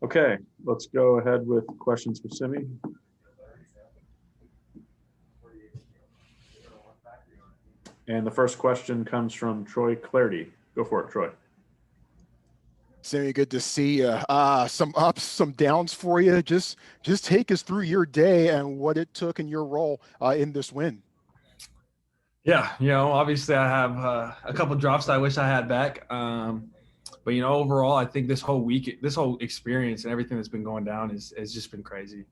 Okay, let's go ahead with questions for Simi. And the first question comes from Troy Clardy. Go for it, Troy. Sammy, good to see you. Some ups, some downs for you. Just take us through your day and what it took in your role in this win. Yeah, obviously I have a couple drops that I wish I had back. But overall, I think this whole experience and everything that's been going down has just been crazy.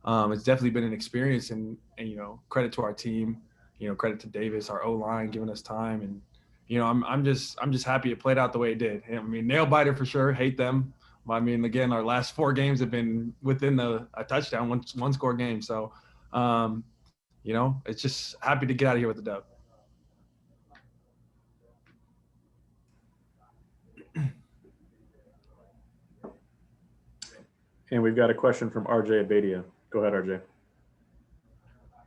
It's definitely been an experience, and credit to our team, credit to Davis, our O-line, giving us time, and I'm just happy it played out the way it did. I mean, nail biter for sure. Hate them. I mean, again, our last 4 games have been within a touchdown, one score game. So, it's just happy to get out of here with the dub. And we've got a question from RJ Abadia. Go ahead, RJ.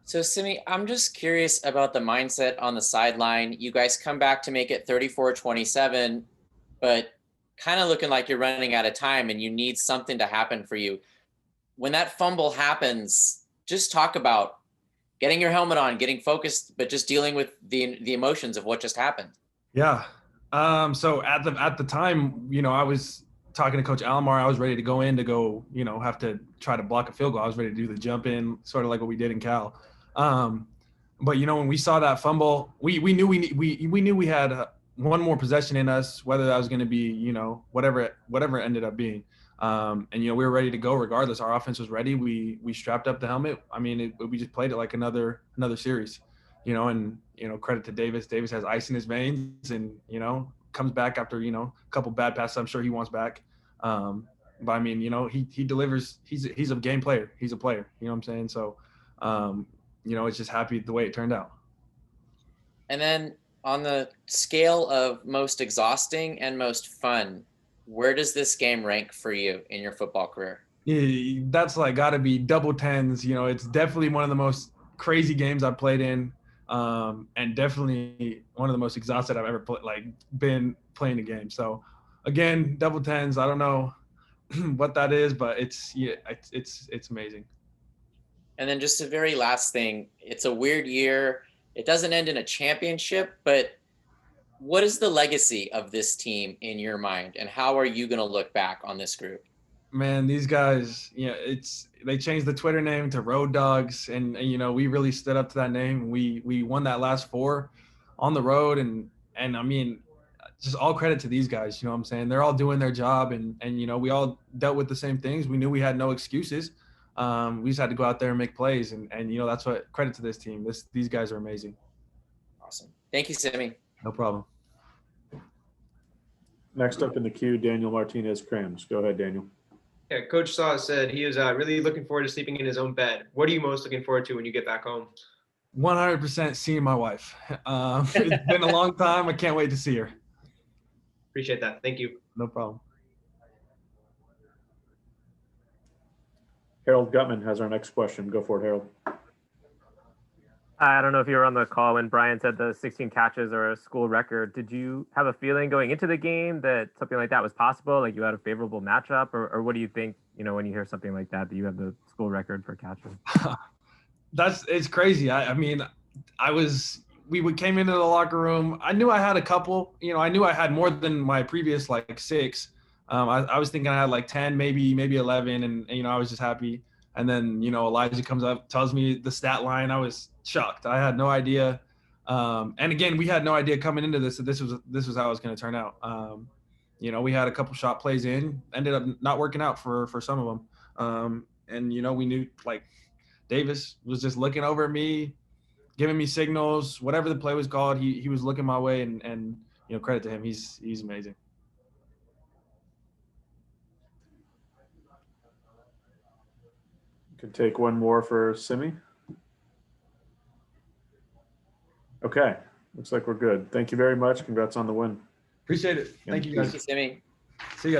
So, Simi, I'm just curious about the mindset on the sideline. You guys come back to make it 34-27, but kind of looking like you're running out of time and you need something to happen for you. When that fumble happens, just talk about getting your helmet on, getting focused, but just dealing with the emotions of what just happened. Yeah. So at the time, I was talking to Coach Alomar. I was ready to go in to go, have to try to block a field goal. I was ready to do the jump in, sort of like what we did in Cal. But when we saw that fumble, we knew we had one more possession in us, whether that was going to be, whatever it ended up being. And we were ready to go regardless. Our offense was ready. We strapped up the helmet. I mean, we just played it like another series, and credit to Davis. Davis has ice in his veins, and comes back after a couple bad passes. I'm sure he wants back. But I mean, he delivers. He's a game player. He's a player. You know what I'm saying? So, it's just happy the way it turned out. And then on the scale of most exhausting and most fun, where does this game rank for you in your football career? Yeah, that's got to be double tens. It's definitely one of the most crazy games I've played in, and definitely one of the most exhausted I've ever been playing a game. So, again, double tens. I don't know what that is, but it's amazing. And then just a very last thing, it's a weird year. It doesn't end in a championship, but what is the legacy of this team in your mind, and how are you going to look back on this group? Man, these guys, they changed the Twitter name to Road Dogs, and we really stood up to that name. We won that last 4 on the road, and I mean, just all credit to these guys. You know what I'm saying? They're all doing their job, and we all dealt with the same things. We knew we had no excuses. We just had to go out there and make plays, and that's what credit to this team. These guys are amazing. Awesome. Thank you, Simi. No problem. Next up in the queue, Daniel Martinez-Crams. Go ahead, Daniel. Yeah, Coach Saw said he was really looking forward to sleeping in his own bed. What are you most looking forward to when you get back home? 100% seeing my wife. It's been a long time. I can't wait to see her. Appreciate that. Thank you. No problem. Harold Gutman has our next question. Go for it, Harold. I don't know if you were on the call when Brian said the 16 catches are a school record. Did you have a feeling going into the game that something like that was possible? Like you had a favorable matchup, or what do you think, when you hear something like that you have the school record for catches? It's crazy. I mean, we came into the locker room. I knew I had a couple, I knew I had more than my previous 6. I was thinking I had 10, maybe 11. And, I was just happy. And then, Elijah comes up, tells me the stat line. I was shocked. I had no idea. And again, we had no idea coming into this that this was how it was going to turn out. We had a couple shot plays in, ended up not working out for some of them. And, we knew Davis was just looking over at me, giving me signals, whatever the play was called. He was looking my way, and credit to him. He's amazing. Can take one more for Simi. Okay, looks like we're good. Thank you very much. Congrats on the win. Appreciate it. Thank you, guys. Thank you, Simi. See ya.